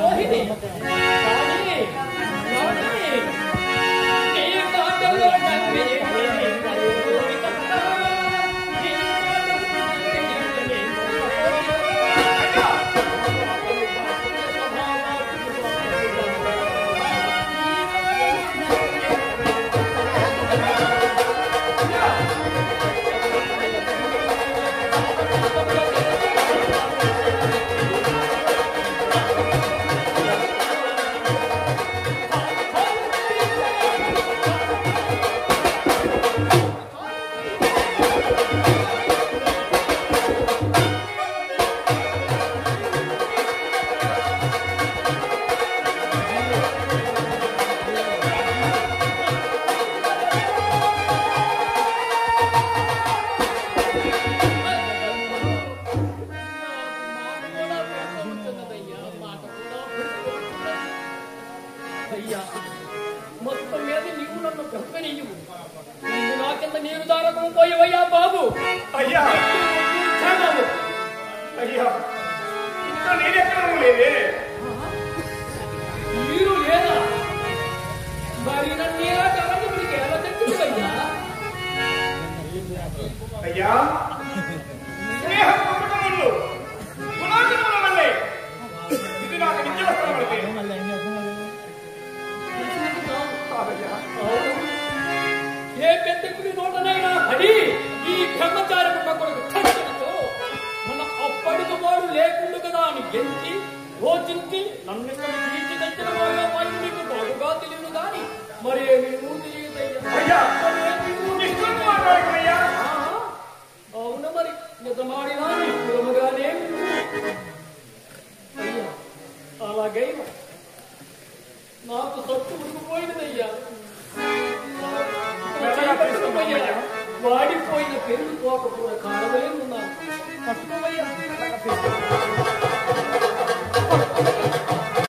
రోహిణి కానీ నీ మాటలో నమ్మి మొత్తం మీద నీవు నన్ను బ్రహ్మనీయు నాకింత నీరు దారకం పోయేవయ్యా బాబు. అయ్యా అయ్యా ఇంకా నేనెక్కడ లేదే. నీరు లేదా మరి నీరా కావాలి మీకు ఎలా తెచ్చిందయ్యా? అయ్యా స్నేహ కుటుంబములు గుణాగుణముల వల్లే ఇది నాకు నిత్యవసరం పడితే ఏ పెద్దకుడి నోటనైనా పడి ఈ బ్రహ్మచారి కొడుకు చచ్చినతో మన అప్పటికి వాడు లేకుండా కదా అని గెలిచి యోచించి నన్ను ఇక్కడ తీర్చి తెచ్చిన వాడు పని మీకు బాగుగా తెలియదు కానీ మరేమి తెలియదయ్యా. అవును మరి నిజమాడినా నిజముగానే అయ్యా అలాగే నాకు సత్తు ఉడికిపోయినదయ్యా. వాడిపోయిన పెరుగు తోక కూడా కారవలేనున్నాను. పట్టుకోవయ్యా.